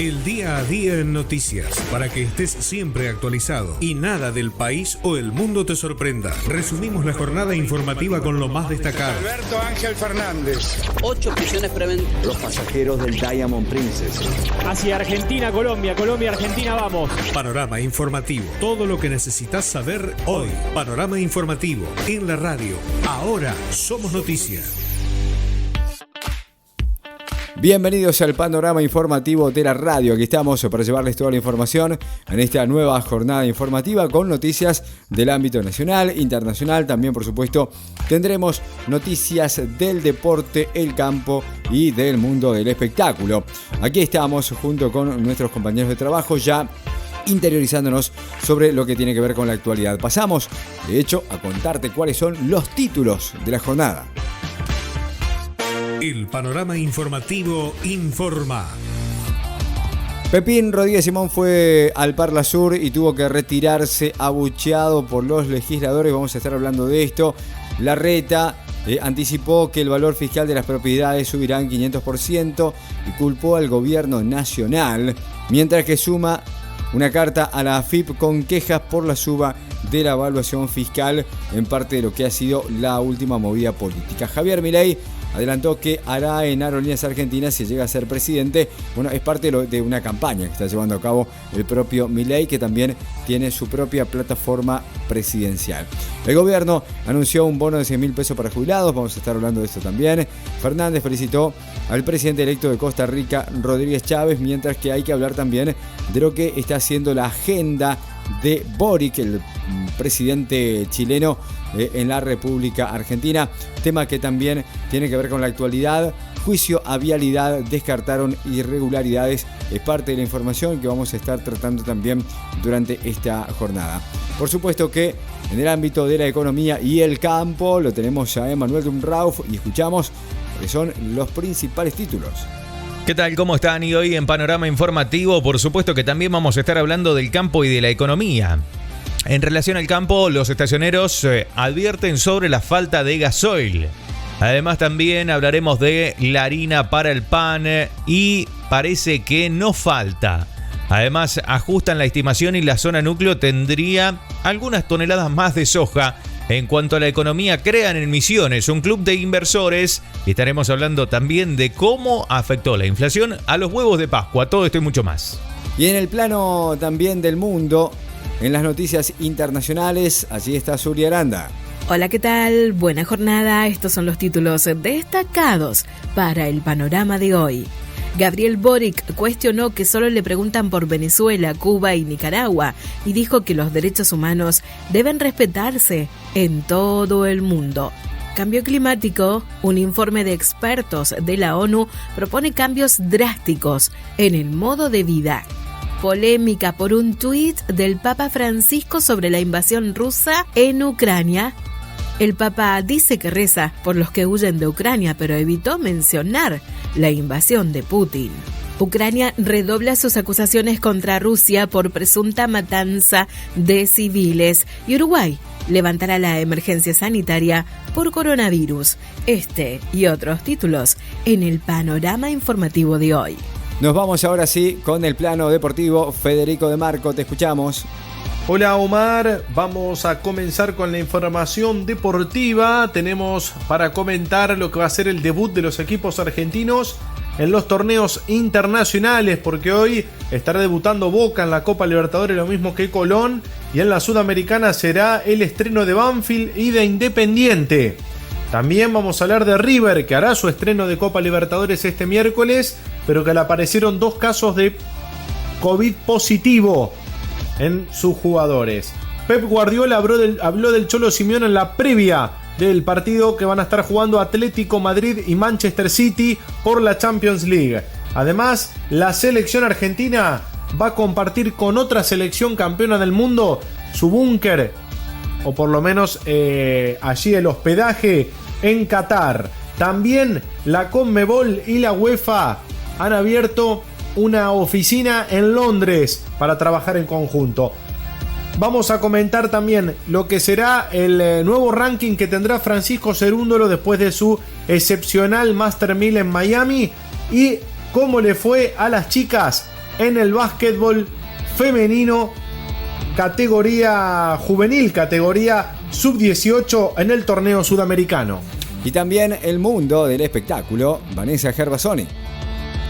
El día a día en noticias, para que estés siempre actualizado y nada del país o el mundo te sorprenda. Resumimos la jornada informativa con lo más destacado. Alberto Ángel Fernández. 8 prisiones preventivas. Los pasajeros del Diamond Princess. Hacia Argentina, Colombia, Argentina, vamos. Panorama informativo. Todo lo que necesitas saber hoy. Panorama informativo. En la radio. Ahora somos noticias. Bienvenidos al panorama informativo de la radio. Aquí estamos para llevarles toda la información en esta nueva jornada informativa con noticias del ámbito nacional, internacional. También, por supuesto, tendremos noticias del deporte, el campo y del mundo del espectáculo. Aquí estamos junto con nuestros compañeros de trabajo ya interiorizándonos sobre lo que tiene que ver con la actualidad. Pasamos, de hecho, a contarte cuáles son los títulos de la jornada. El panorama informativo informa. Pepín Rodríguez Simón fue al Parla Sur y tuvo que retirarse abucheado por los legisladores. Vamos a estar hablando de esto. Larreta anticipó que el valor fiscal de las propiedades subirá en 500% y culpó al gobierno nacional, mientras que suma una carta a la AFIP con quejas por la suba de la evaluación fiscal en parte de lo que ha sido la última movida política. Javier Milei adelantó que hará en Aerolíneas Argentinas si llega a ser presidente. Bueno, es parte de una campaña que está llevando a cabo el propio Milei, que también tiene su propia plataforma presidencial. El gobierno anunció un bono de 100.000 pesos para jubilados. Vamos a estar hablando de esto también. Fernández felicitó al presidente electo de Costa Rica, Rodríguez Chávez, mientras que hay que hablar también de lo que está haciendo la agenda de Boric, el presidente chileno en la República Argentina, tema que también tiene que ver con la actualidad. Juicio a vialidad, descartaron irregularidades, es parte de la información que vamos a estar tratando también durante esta jornada. Por supuesto que en el ámbito de la economía y el campo lo tenemos a Emanuel Dumrauf y escuchamos que son los principales títulos. ¿Qué tal? ¿Cómo están? Y hoy en Panorama Informativo, por supuesto que también vamos a estar hablando del campo y de la economía. En relación al campo, los estacioneros advierten sobre la falta de gasoil. Además, también hablaremos de la harina para el pan y parece que no falta. Además, ajustan la estimación y la zona núcleo tendría algunas toneladas más de soja. En cuanto a la economía, crean en Misiones un club de inversores y estaremos hablando también de cómo afectó la inflación a los huevos de Pascua. Todo esto y mucho más. Y en el plano también del mundo, en las noticias internacionales, allí está Suri Aranda. Hola, ¿qué tal? Buena jornada. Estos son los títulos destacados para el panorama de hoy. Gabriel Boric cuestionó que solo le preguntan por Venezuela, Cuba y Nicaragua y dijo que los derechos humanos deben respetarse en todo el mundo. Cambio climático. Un informe de expertos de la ONU propone cambios drásticos en el modo de vida. Polémica por un tuit del Papa Francisco sobre la invasión rusa en Ucrania. El Papa dice que reza por los que huyen de Ucrania, pero evitó mencionar la invasión de Putin. Ucrania redobla sus acusaciones contra Rusia por presunta matanza de civiles y Uruguay levantará la emergencia sanitaria por coronavirus. Este y otros títulos en el panorama informativo de hoy. Nos vamos ahora sí con el plano deportivo. Federico de Marco, te escuchamos. Hola Omar, vamos a comenzar con la información deportiva. Tenemos para comentar lo que va a ser el debut de los equipos argentinos en los torneos internacionales, porque hoy estará debutando Boca en la Copa Libertadores, lo mismo que Colón, y en la Sudamericana será el estreno de Banfield y de Independiente. También vamos a hablar de River, que hará su estreno de Copa Libertadores este miércoles, pero que le aparecieron 2 casos de COVID positivo en sus jugadores. Pep Guardiola habló del Cholo Simeone en la previa del partido que van a estar jugando Atlético Madrid y Manchester City por la Champions League. Además, la selección argentina va a compartir con otra selección campeona del mundo su búnker, o por lo menos allí el hospedaje en Qatar. También la Conmebol y la UEFA han abierto una oficina en Londres para trabajar en conjunto. Vamos a comentar también lo que será el nuevo ranking que tendrá Francisco Cerúndolo después de su excepcional Master 1000 en Miami y cómo le fue a las chicas en el básquetbol femenino, categoría juvenil, categoría sub-18 en el torneo sudamericano. Y también el mundo del espectáculo, Vanessa Gervasoni.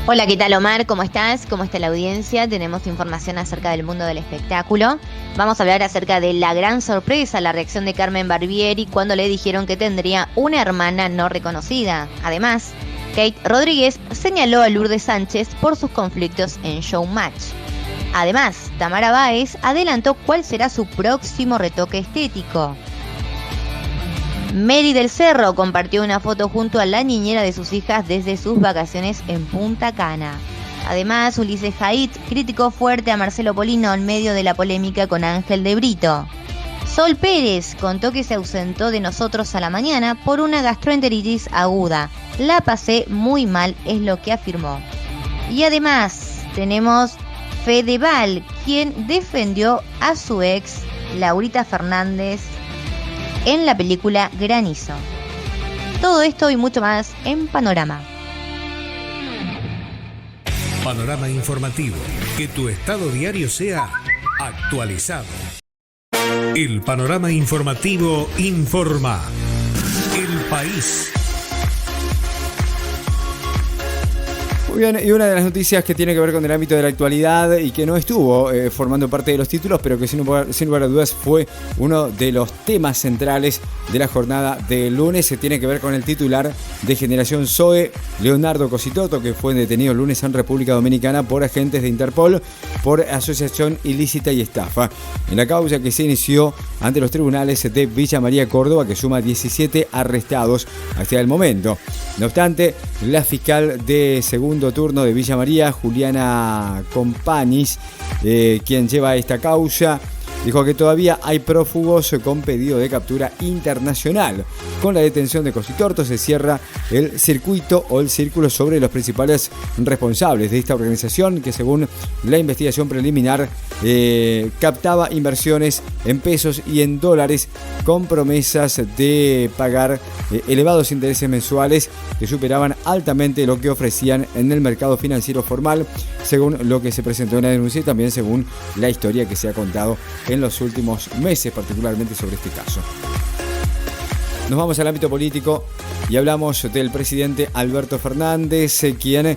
Hola, ¿qué tal, Omar? ¿Cómo estás? ¿Cómo está la audiencia? Tenemos información acerca del mundo del espectáculo. Vamos a hablar acerca de la gran sorpresa, la reacción de Carmen Barbieri cuando le dijeron que tendría una hermana no reconocida. Además, Kate Rodríguez señaló a Lourdes Sánchez por sus conflictos en Showmatch. Además, Tamara Báez adelantó cuál será su próximo retoque estético. Mary del Cerro compartió una foto junto a la niñera de sus hijas desde sus vacaciones en Punta Cana. Además, Ulises Haidt criticó fuerte a Marcelo Polino en medio de la polémica con Ángel de Brito. Sol Pérez contó que se ausentó de Nosotros a la Mañana por una gastroenteritis aguda. La pasé muy mal, es lo que afirmó. Y además, tenemos Fedeval, quien defendió a su ex, Laurita Fernández, en la película Granizo. Todo esto y mucho más en Panorama. Panorama informativo. Que tu estado diario sea actualizado. El panorama informativo informa. El país. Muy bien, y una de las noticias que tiene que ver con el ámbito de la actualidad y que no estuvo formando parte de los títulos, pero que sin lugar a dudas fue uno de los temas centrales de la jornada del lunes, se tiene que ver con el titular de Generación Zoe, Leonardo Cositoto, que fue detenido el lunes en República Dominicana por agentes de Interpol por asociación ilícita y estafa. En la causa que se inició ante los tribunales de Villa María, Córdoba, que suma 17 arrestados hasta el momento. No obstante, la fiscal de segundo turno de Villa María, Juliana Companis, quien lleva esta causa, dijo que todavía hay prófugos con pedido de captura internacional. Con la detención de Cositorto se cierra el circuito o el círculo sobre los principales responsables de esta organización que, según la investigación preliminar, captaba inversiones en pesos y en dólares con promesas de pagar elevados intereses mensuales que superaban altamente lo que ofrecían en el mercado financiero formal, según lo que se presentó en la denuncia y también según la historia que se ha contado en los últimos meses, particularmente sobre este caso. Nos vamos al ámbito político y hablamos del presidente Alberto Fernández, quien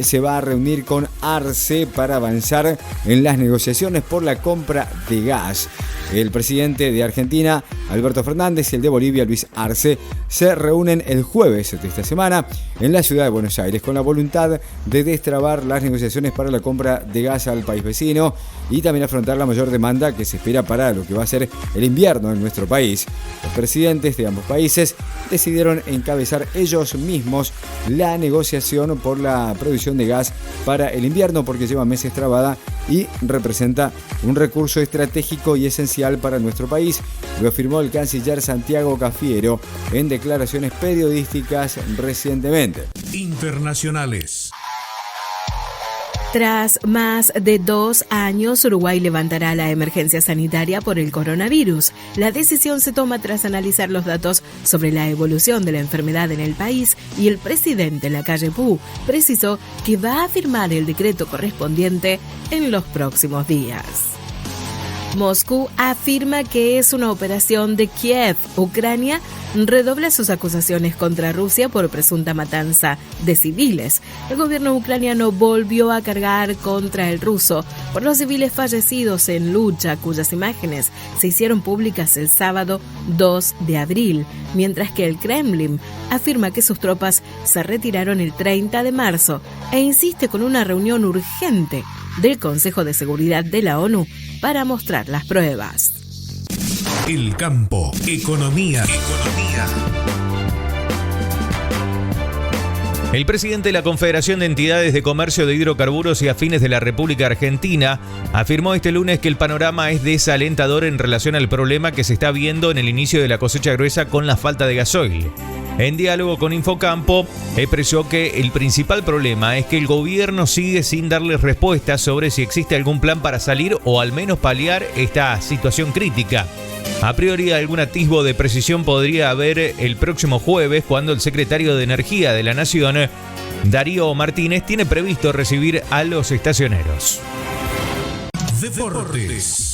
se va a reunir con Arce para avanzar en las negociaciones por la compra de gas. El presidente de Argentina, Alberto Fernández, y el de Bolivia, Luis Arce, se reúnen el jueves de esta semana en la ciudad de Buenos Aires con la voluntad de destrabar las negociaciones para la compra de gas al país vecino y también afrontar la mayor demanda que se espera para lo que va a ser el invierno en nuestro país. Los presidentes de ambos países decidieron encabezar ellos mismos la negociación por la producción de gas para el invierno porque lleva meses trabada y representa un recurso estratégico y esencial para nuestro país, lo afirmó el canciller Santiago Cafiero en declaraciones periodísticas recientemente. Internacionales. Tras más de 2 años, Uruguay levantará la emergencia sanitaria por el coronavirus. La decisión se toma tras analizar los datos sobre la evolución de la enfermedad en el país y el presidente Lacalle Pou precisó que va a firmar el decreto correspondiente en los próximos días. Moscú afirma que es una operación de Kiev. Ucrania redobla sus acusaciones contra Rusia por presunta matanza de civiles. El gobierno ucraniano volvió a cargar contra el ruso por los civiles fallecidos en lucha, cuyas imágenes se hicieron públicas el sábado 2 de abril, mientras que el Kremlin afirma que sus tropas se retiraron el 30 de marzo e insiste con una reunión urgente del Consejo de Seguridad de la ONU para mostrar las pruebas. El campo, economía. El presidente de la Confederación de Entidades de Comercio de Hidrocarburos y Afines de la República Argentina afirmó este lunes que el panorama es desalentador en relación al problema que se está viendo en el inicio de la cosecha gruesa con la falta de gasoil. En diálogo con Infocampo, expresó que el principal problema es que el gobierno sigue sin darles respuestas sobre si existe algún plan para salir o al menos paliar esta situación crítica. A priori, algún atisbo de precisión podría haber el próximo jueves cuando el secretario de Energía de la Nación Darío Martínez tiene previsto recibir a los estacioneros. Deportes.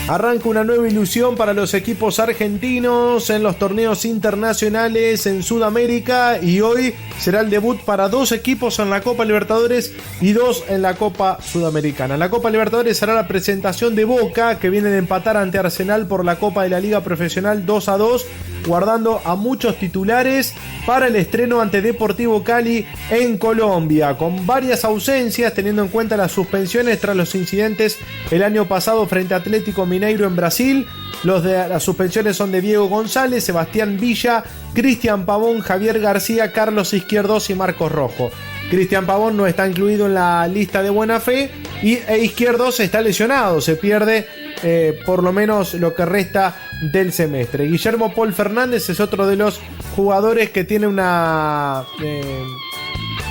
Arranca una nueva ilusión para los equipos argentinos en los torneos internacionales en Sudamérica y hoy será el debut para 2 equipos en la Copa Libertadores y 2 en la Copa Sudamericana. En la Copa Libertadores será la presentación de Boca, que viene de empatar ante Arsenal por la Copa de la Liga Profesional 2-2, guardando a muchos titulares para el estreno ante Deportivo Cali en Colombia, con varias ausencias teniendo en cuenta las suspensiones tras los incidentes el año pasado frente a Atlético Mineiro en Brasil. Las suspensiones son de Diego González, Sebastián Villa, Cristian Pavón, Javier García, Carlos Izquierdos y Marcos Rojo. Cristian Pavón no está incluido en la lista de buena fe e Izquierdos está lesionado, se pierde por lo menos lo que resta del semestre. Guillermo Paul Fernández es otro de los jugadores que tiene una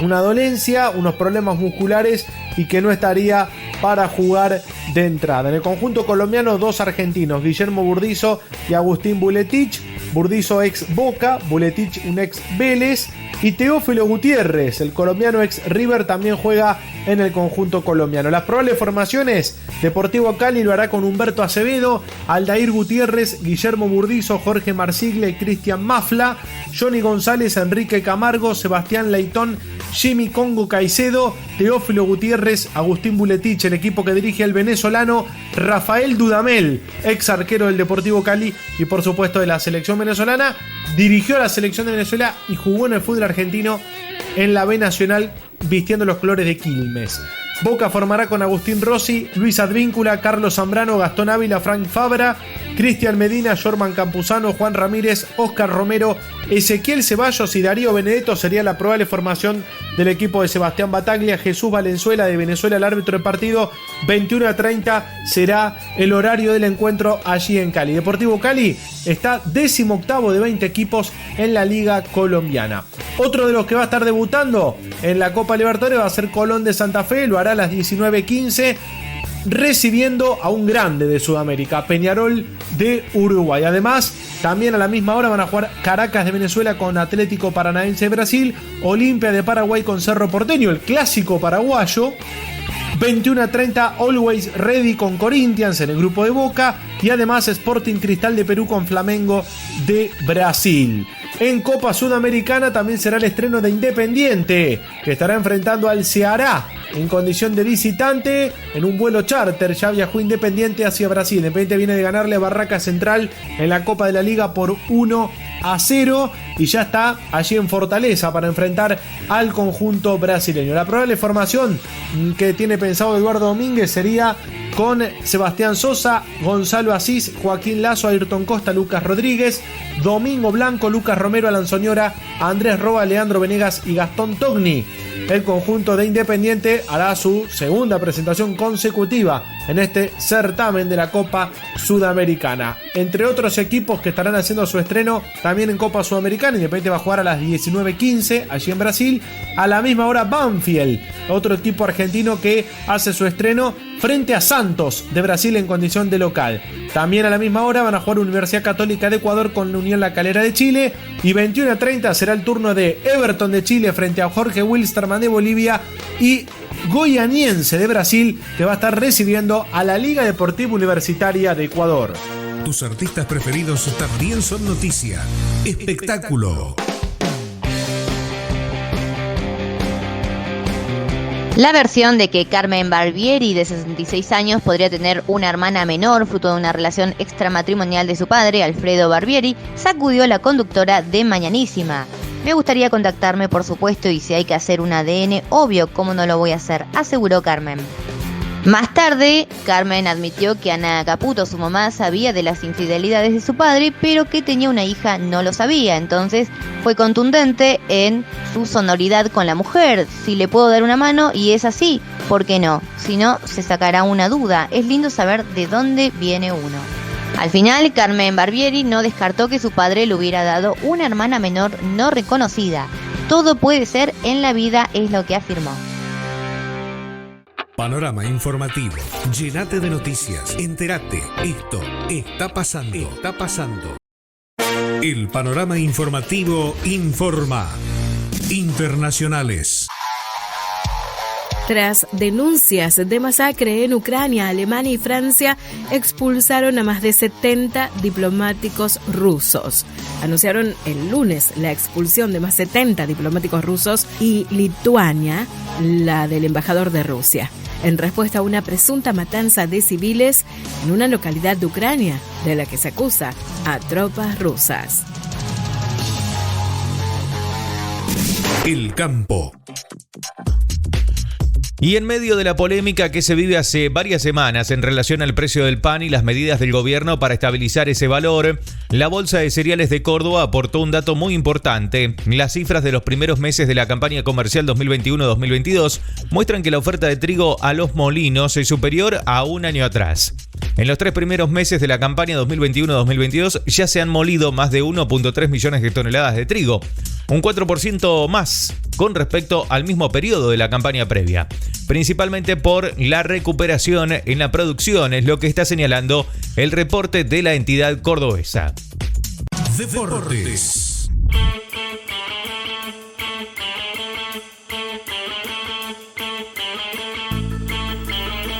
dolencia, unos problemas musculares y que no estaría para jugar de entrada. En el conjunto colombiano, 2 argentinos, Guillermo Burdizo y Agustín Buletich. Burdizo ex Boca, Buletich un ex Vélez, y Teófilo Gutiérrez, el colombiano ex River, también juega en el conjunto colombiano. Las probables formaciones: Deportivo Cali lo hará con Humberto Acevedo, Aldair Gutiérrez, Guillermo Burdizo, Jorge Marsiglia y Cristian Mafla, Johnny González, Enrique Camargo, Sebastián Leitón, Jimmy Congo Caicedo, Teófilo Gutiérrez, Agustín Buletich, el equipo que dirige el venezolano Rafael Dudamel, ex arquero del Deportivo Cali y por supuesto de la selección venezolana. Dirigió a la selección de Venezuela y jugó en el fútbol argentino en la B Nacional vistiendo los colores de Quilmes. Boca formará con Agustín Rossi, Luis Advíncula, Carlos Zambrano, Gastón Ávila, Frank Fabra, Cristian Medina, Jorman Campuzano, Juan Ramírez, Oscar Romero, Ezequiel Ceballos y Darío Benedetto sería la probable formación del equipo de Sebastián Bataglia. Jesús Valenzuela de Venezuela, el árbitro del partido. 21:30 será el horario del encuentro allí en Cali. Deportivo Cali está 18º de 20 equipos en la Liga Colombiana. Otro de los que va a estar debutando en la Copa Libertadores va a ser Colón de Santa Fe, lo hará a las 19:15. Recibiendo a un grande de Sudamérica, Peñarol de Uruguay. Además, también a la misma hora van a jugar Caracas de Venezuela con Atlético Paranaense de Brasil, Olimpia de Paraguay con Cerro Porteño, el clásico paraguayo. 21:30 Always Ready con Corinthians en el grupo de Boca y además Sporting Cristal de Perú con Flamengo de Brasil. En Copa Sudamericana también será el estreno de Independiente, que estará enfrentando al Ceará en condición de visitante en un vuelo charter. Ya viajó Independiente hacia Brasil. Independiente viene de ganarle a Barraca Central en la Copa de la Liga por 1-0 y ya está allí en Fortaleza para enfrentar al conjunto brasileño. La probable formación que tiene pensado Eduardo Domínguez sería con Sebastián Sosa, Gonzalo Asís, Joaquín Lazo, Ayrton Costa, Lucas Rodríguez, Domingo Blanco, Lucas Romero, Alan Soñora, Andrés Roa, Leandro Venegas y Gastón Togni. El conjunto de Independiente hará su segunda presentación consecutiva en este certamen de la Copa Sudamericana. Entre otros equipos que estarán haciendo su estreno también en Copa Sudamericana, Independiente va a jugar a las 19:15 allí en Brasil. A la misma hora Banfield, otro equipo argentino que hace su estreno frente a Santos de Brasil en condición de local. También a la misma hora van a jugar Universidad Católica de Ecuador con la Unión La Calera de Chile y 21:30 será el turno de Everton de Chile frente a Jorge Wilstermann de Bolivia y Goianiense de Brasil, que va a estar recibiendo a la Liga Deportiva Universitaria de Ecuador. Tus artistas preferidos también son noticia. Espectáculo. La versión de que Carmen Barbieri, de 66 años, podría tener una hermana menor, fruto de una relación extramatrimonial de su padre, Alfredo Barbieri, sacudió a la conductora de Mañanísima. Me gustaría contactarme, por supuesto, y si hay que hacer un ADN, obvio, ¿cómo no lo voy a hacer?, aseguró Carmen. Más tarde, Carmen admitió que Ana Caputo, su mamá, sabía de las infidelidades de su padre, pero que tenía una hija no lo sabía. Entonces fue contundente en su sonoridad con la mujer. Si le puedo dar una mano y es así, ¿por qué no? Si no, se sacará una duda. Es lindo saber de dónde viene uno. Al final, Carmen Barbieri no descartó que su padre le hubiera dado una hermana menor no reconocida. Todo puede ser en la vida, es lo que afirmó. Panorama informativo. Llénate de noticias. Entérate. Esto está pasando. El panorama informativo informa. Internacionales. Tras denuncias de masacre en Ucrania, Alemania y Francia expulsaron a más de 70 diplomáticos rusos. Anunciaron el lunes la expulsión de más de 70 diplomáticos rusos y Lituania, la del embajador de Rusia, en respuesta a una presunta matanza de civiles en una localidad de Ucrania, de la que se acusa a tropas rusas. El campo. Y en medio de la polémica que se vive hace varias semanas en relación al precio del pan y las medidas del gobierno para estabilizar ese valor, la Bolsa de Cereales de Córdoba aportó un dato muy importante. Las cifras de los primeros meses de la campaña comercial 2021-2022 muestran que la oferta de trigo a los molinos es superior a un año atrás. En los 3 primeros meses de la campaña 2021-2022 ya se han molido más de 1.3 millones de toneladas de trigo, un 4% más con respecto al mismo periodo de la campaña previa, principalmente por la recuperación en la producción, es lo que está señalando el reporte de la entidad cordobesa. Deportes.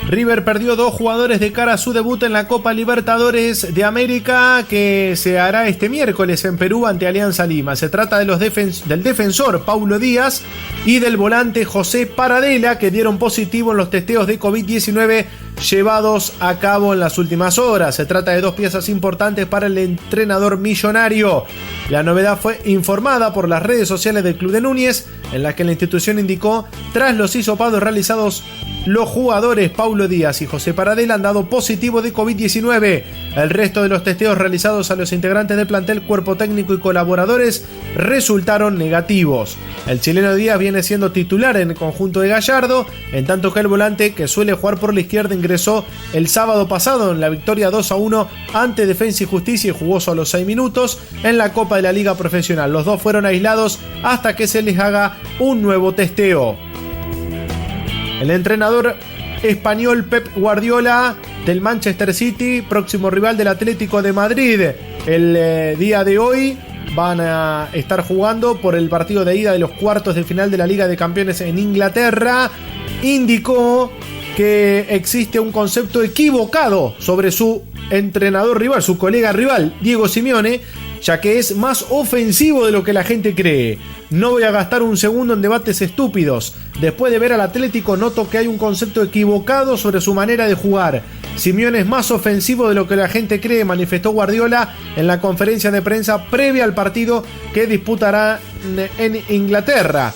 River perdió 2 jugadores de cara a su debut en la Copa Libertadores de América, que se hará este miércoles en Perú ante Alianza Lima. Se trata de del defensor Paulo Díaz y del volante José Paradela, que dieron positivo en los testeos de COVID-19 llevados a cabo en las últimas horas. Se trata de 2 piezas importantes para el entrenador millonario. La novedad fue informada por las redes sociales del Club de Núñez, en la que la institución indicó: tras los hisopados realizados, los jugadores Paulo Díaz y José Paradela han dado positivo de COVID-19. El resto de los testeos realizados a los integrantes del plantel, cuerpo técnico y colaboradores resultaron negativos. El chileno Díaz viene siendo titular en el conjunto de Gallardo, en tanto que el volante, que suele jugar por la izquierda, ingresó el sábado pasado en la victoria 2-1 ante Defensa y Justicia y jugó solo 6 minutos en la Copa de la Liga Profesional. Los dos fueron aislados hasta que se les haga un nuevo testeo. El entrenador español Pep Guardiola del Manchester City, próximo rival del Atlético de Madrid, el día de hoy van a estar jugando por el partido de ida de los cuartos de final de la Liga de Campeones en Inglaterra, indicó que existe un concepto equivocado sobre su entrenador rival, su colega rival, Diego Simeone, ya que es más ofensivo de lo que la gente cree. No voy a gastar un segundo en debates estúpidos. Después de ver al Atlético, noto que hay un concepto equivocado sobre su manera de jugar. Simeone es más ofensivo de lo que la gente cree, manifestó Guardiola en la conferencia de prensa previa al partido que disputará en Inglaterra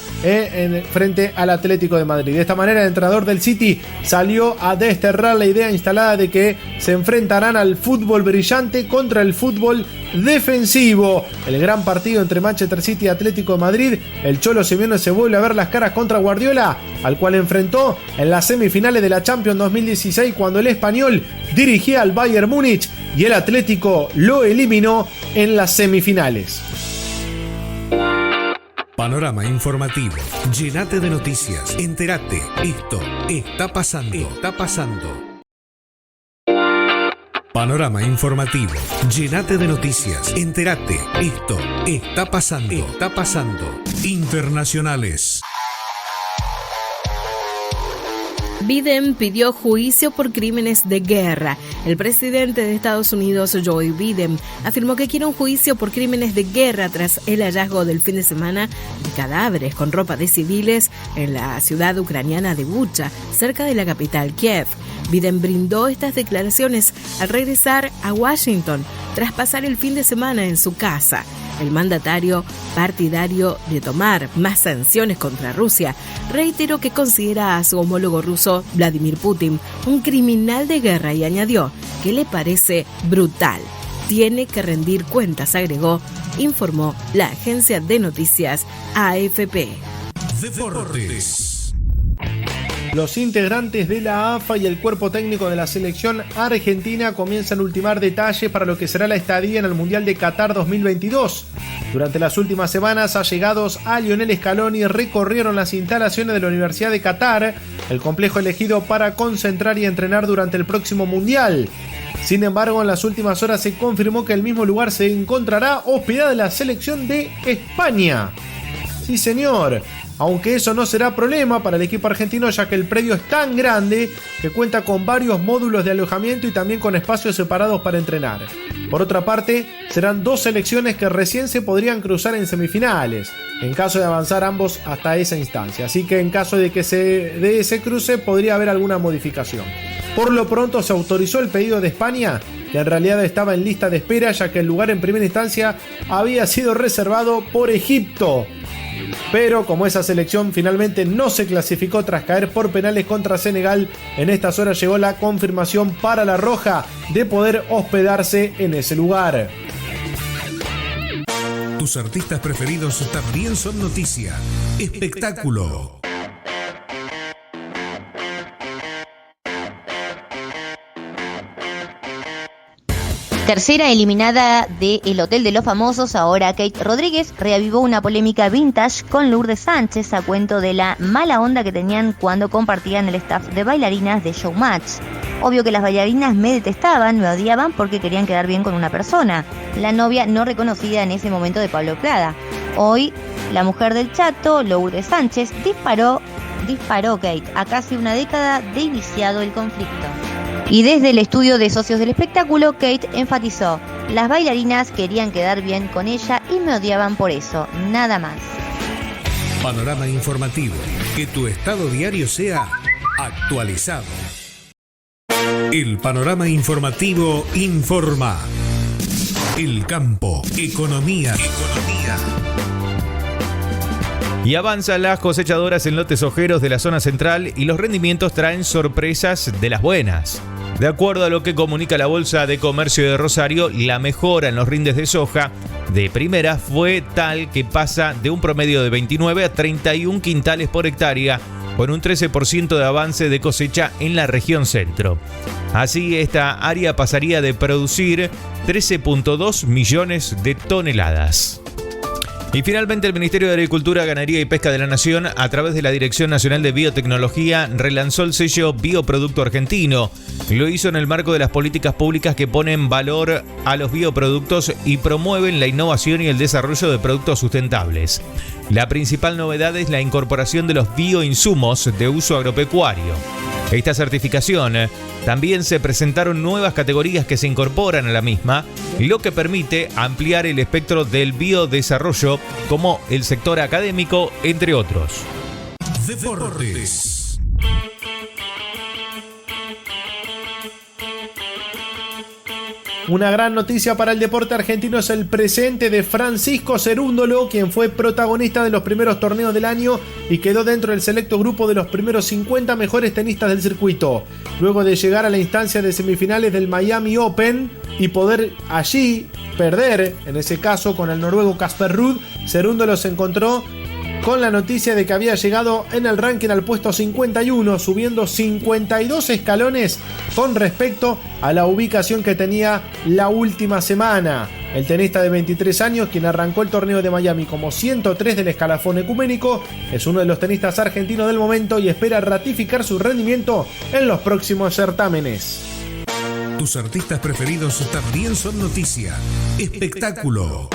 frente al Atlético de Madrid. De esta manera, el entrenador del City salió a desterrar la idea instalada de que se enfrentarán al fútbol brillante contra el fútbol defensivo. El gran partido entre Manchester City y Atlético de Madrid, el Cholo Simeone se vuelve a ver las caras contra Guardiola, al cual enfrentó en las semifinales de la Champions 2016 cuando el español dirigía al Bayern Múnich y el Atlético lo eliminó en las semifinales. Panorama informativo. Llénate de noticias. Entérate. Esto está pasando. Está pasando. Panorama informativo. Llénate de noticias. Entérate. Esto está pasando. Está pasando. Internacionales. Biden pidió juicio por crímenes de guerra. El presidente de Estados Unidos, Joe Biden, afirmó que quiere un juicio por crímenes de guerra tras el hallazgo del fin de semana de cadáveres con ropa de civiles en la ciudad ucraniana de Bucha, cerca de la capital Kiev. Biden brindó estas declaraciones al regresar a Washington tras pasar el fin de semana en su casa. El mandatario, partidario de tomar más sanciones contra Rusia, reiteró que considera a su homólogo ruso, Vladimir Putin, un criminal de guerra y añadió que le parece brutal. Tiene que rendir cuentas, agregó, informó la agencia de noticias AFP. Deportes. Los integrantes de la AFA y el cuerpo técnico de la selección argentina comienzan a ultimar detalles para lo que será la estadía en el Mundial de Qatar 2022. Durante las últimas semanas, allegados a Lionel Scaloni recorrieron las instalaciones de la Universidad de Qatar, el complejo elegido para concentrar y entrenar durante el próximo Mundial. Sin embargo, en las últimas horas se confirmó que el mismo lugar se encontrará hospedada la selección de España. Sí, señor. Aunque eso no será problema para el equipo argentino, ya que el predio es tan grande que cuenta con varios módulos de alojamiento y también con espacios separados para entrenar. Por otra parte, serán 2 selecciones que recién se podrían cruzar en semifinales, en caso de avanzar ambos hasta esa instancia. Así que en caso de que se dé ese cruce, podría haber alguna modificación. Por lo pronto se autorizó el pedido de España, que en realidad estaba en lista de espera, ya que el lugar en primera instancia había sido reservado por Egipto. Pero como esa selección finalmente no se clasificó tras caer por penales contra Senegal, en estas horas llegó la confirmación para la Roja de poder hospedarse en ese lugar. Tus artistas preferidos también son noticia. Espectáculo. Tercera eliminada de El Hotel de los Famosos, ahora Kate Rodríguez reavivó una polémica vintage con Lourdes Sánchez a cuento de la mala onda que tenían cuando compartían el staff de bailarinas de Showmatch. Obvio que las bailarinas me detestaban, me odiaban porque querían quedar bien con una persona, la novia no reconocida en ese momento de Pablo Prada. Hoy, la mujer del Chato, Lourdes Sánchez, disparó Kate a casi una década de iniciado el conflicto. Y desde el estudio de socios del espectáculo, Kate enfatizó: las bailarinas querían quedar bien con ella y me odiaban por eso, nada más. Panorama informativo. Que tu estado diario sea actualizado. El panorama informativo informa. El campo, economía. Y avanzan las cosechadoras en lotes ojeros de la zona central y los rendimientos traen sorpresas de las buenas. De acuerdo a lo que comunica la Bolsa de Comercio de Rosario, la mejora en los rindes de soja de primera fue tal que pasa de un promedio de 29 a 31 quintales por hectárea, con un 13% de avance de cosecha en la región centro. Así, esta área pasaría de producir 13.2 millones de toneladas. Y finalmente el Ministerio de Agricultura, Ganadería y Pesca de la Nación, a través de la Dirección Nacional de Biotecnología, relanzó el sello Bioproducto Argentino. Lo hizo en el marco de las políticas públicas que ponen valor a los bioproductos y promueven la innovación y el desarrollo de productos sustentables. La principal novedad es la incorporación de los bioinsumos de uso agropecuario. Esta certificación también se presentaron nuevas categorías que se incorporan a la misma, lo que permite ampliar el espectro del biodesarrollo, como el sector académico, entre otros. Deportes. Una gran noticia para el deporte argentino es el presente de Francisco Cerúndolo, quien fue protagonista de los primeros torneos del año y quedó dentro del selecto grupo de los primeros 50 mejores tenistas del circuito. Luego de llegar a la instancia de semifinales del Miami Open y poder allí perder, en ese caso con el noruego Casper Ruud, Cerúndolo se encontró con la noticia de que había llegado en el ranking al puesto 51, subiendo 52 escalones con respecto a la ubicación que tenía la última semana. El tenista de 23 años, quien arrancó el torneo de Miami como 103 del escalafón ecuménico, es uno de los tenistas argentinos del momento y espera ratificar su rendimiento en los próximos certámenes. Tus artistas preferidos también son noticia. Espectáculo.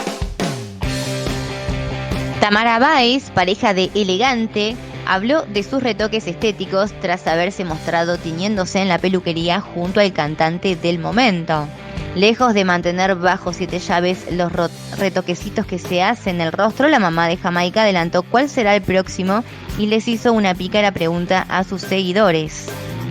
Tamara Báez, pareja de Elegante, habló de sus retoques estéticos tras haberse mostrado tiñéndose en la peluquería junto al cantante del momento. Lejos de mantener bajo 7 llaves los retoquecitos que se hacen en el rostro, la mamá de Jamaica adelantó cuál será el próximo y les hizo una pícara pregunta a sus seguidores.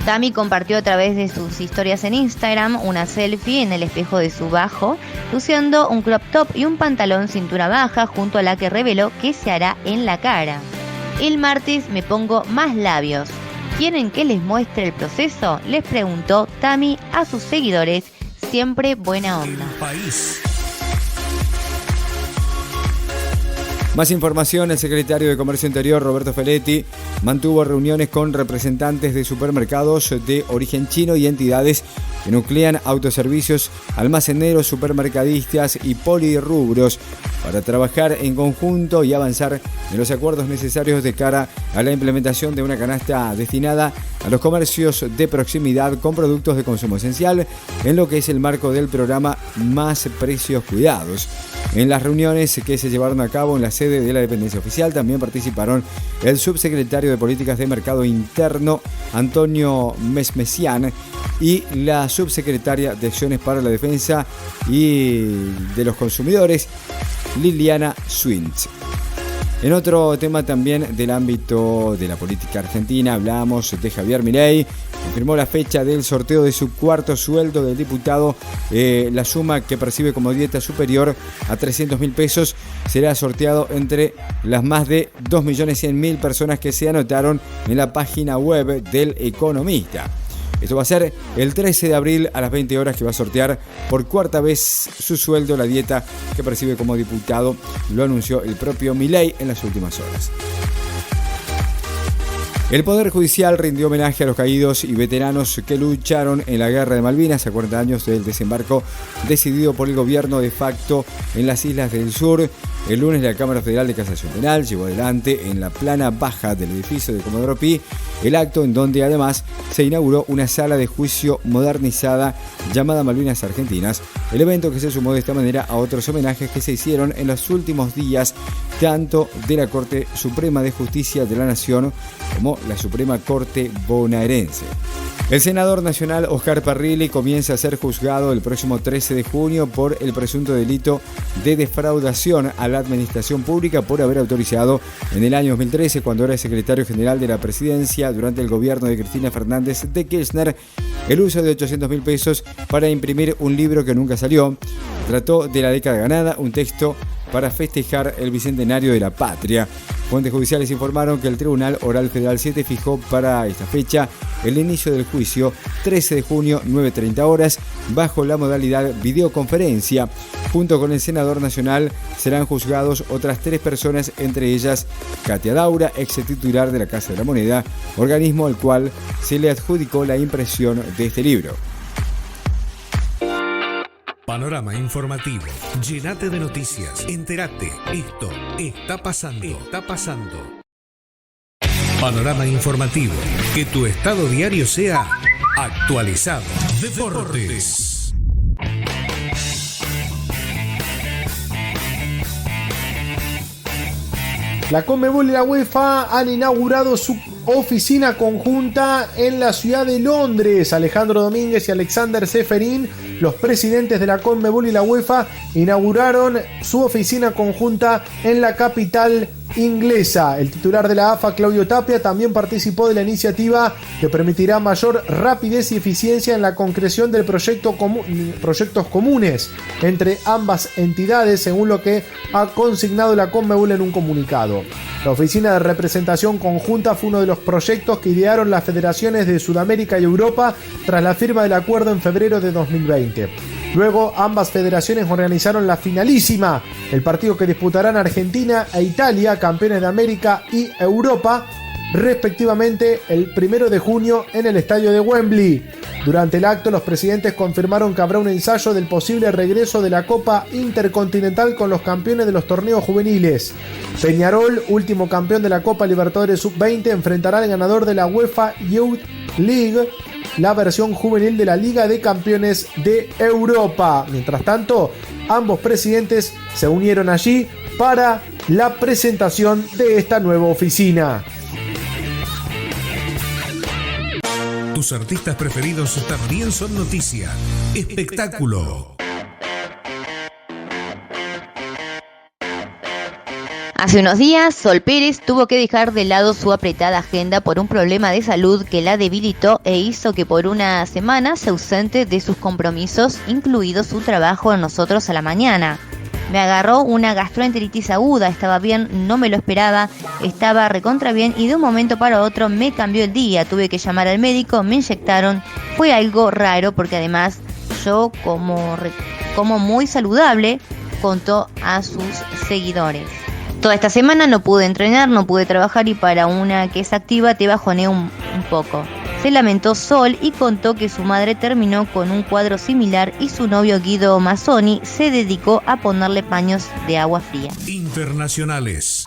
Tami compartió a través de sus historias en Instagram una selfie en el espejo de su bajo, luciendo un crop top y un pantalón cintura baja, junto a la que reveló que se hará en la cara. El martes me pongo más labios. ¿Quieren que les muestre el proceso?, les preguntó Tami a sus seguidores, siempre buena onda. Más información: el secretario de Comercio Interior, Roberto Feletti, mantuvo reuniones con representantes de supermercados de origen chino y entidades que nuclean autoservicios, almaceneros, supermercadistas y polirrubros para trabajar en conjunto y avanzar en los acuerdos necesarios de cara a la implementación de una canasta destinada a los comercios de proximidad con productos de consumo esencial en lo que es el marco del programa Más Precios Cuidados. En las reuniones que se llevaron a cabo en la sede de la dependencia oficial también participaron el subsecretario de Políticas de Mercado Interno, Antonio Mesmesian, y la subsecretaria de Acciones para la Defensa y de los Consumidores, Liliana Swintz. En otro tema también del ámbito de la política argentina, hablamos de Javier Milei. Confirmó la fecha del sorteo de su cuarto sueldo del diputado. La suma que percibe como dieta superior a 300.000 pesos será sorteado entre las más de 2.100.000 personas que se anotaron en la página web del Economista. Esto va a ser el 13 de abril a las 20 horas que va a sortear por cuarta vez su sueldo, la dieta que percibe como diputado. Lo anunció el propio Milei en las últimas horas. El Poder Judicial rindió homenaje a los caídos y veteranos que lucharon en la Guerra de Malvinas a 40 años del desembarco decidido por el gobierno de facto en las Islas del Sur. El lunes la Cámara Federal de Casación Penal llevó adelante en la plana baja del edificio de Comodoro Pi el acto en donde además se inauguró una sala de juicio modernizada llamada Malvinas Argentinas, el evento que se sumó de esta manera a otros homenajes que se hicieron en los últimos días tanto de la Corte Suprema de Justicia de la Nación como la Suprema Corte bonaerense. El senador nacional Oscar Parrilli comienza a ser juzgado el próximo 13 de junio por el presunto delito de defraudación a la administración pública por haber autorizado en el año 2013, cuando era secretario general de la presidencia durante el gobierno de Cristina Fernández de Kirchner, el uso de 800.000 pesos para imprimir un libro que nunca salió. Trató de la década ganada, un texto para festejar el bicentenario de la patria. Fuentes judiciales informaron que el Tribunal Oral Federal 7 fijó para esta fecha el inicio del juicio 13 de junio, 9:30 horas, bajo la modalidad videoconferencia. Junto con el senador nacional serán juzgados otras 3 personas, entre ellas Katia Daura, ex titular de la Casa de la Moneda, organismo al cual se le adjudicó la impresión de este libro. Panorama informativo. Llénate de noticias. Entérate. Esto está pasando. Panorama informativo. Que tu estado diario sea actualizado. Deportes. La Conmebol y la UEFA han inaugurado su oficina conjunta en la ciudad de Londres. Alejandro Domínguez y Alexander Seferin, los presidentes de la Conmebol y la UEFA, inauguraron su oficina conjunta en la capital inglesa. El titular de la AFA, Claudio Tapia, también participó de la iniciativa que permitirá mayor rapidez y eficiencia en la concreción del proyectos comunes entre ambas entidades, según lo que ha consignado la Conmebol en un comunicado. La oficina de representación conjunta fue uno de los proyectos que idearon las federaciones de Sudamérica y Europa tras la firma del acuerdo en febrero de 2020. Luego, ambas federaciones organizaron la finalísima, el partido que disputarán Argentina e Italia, campeones de América y Europa, respectivamente el 1 de junio en el estadio de Wembley. Durante el acto, los presidentes confirmaron que habrá un ensayo del posible regreso de la Copa Intercontinental con los campeones de los torneos juveniles. Peñarol, último campeón de la Copa Libertadores Sub-20, enfrentará al ganador de la UEFA Youth League, la versión juvenil de la Liga de Campeones de Europa. Mientras tanto, ambos presidentes se unieron allí para la presentación de esta nueva oficina. Tus artistas preferidos también son noticia. Espectáculo. Hace unos días, Sol Pérez tuvo que dejar de lado su apretada agenda por un problema de salud que la debilitó e hizo que por una semana se ausente de sus compromisos, incluido su trabajo en Nosotros a la Mañana. Me agarró una gastroenteritis aguda, estaba bien, no me lo esperaba, estaba recontra bien y de un momento para otro me cambió el día, tuve que llamar al médico, me inyectaron, fue algo raro porque además yo como muy saludable, contó a sus seguidores. Toda esta semana no pude entrenar, no pude trabajar y para una que es activa te bajoné un poco. Se lamentó Sol y contó que su madre terminó con un cuadro similar y su novio Guido Mazzoni se dedicó a ponerle paños de agua fría. Internacionales.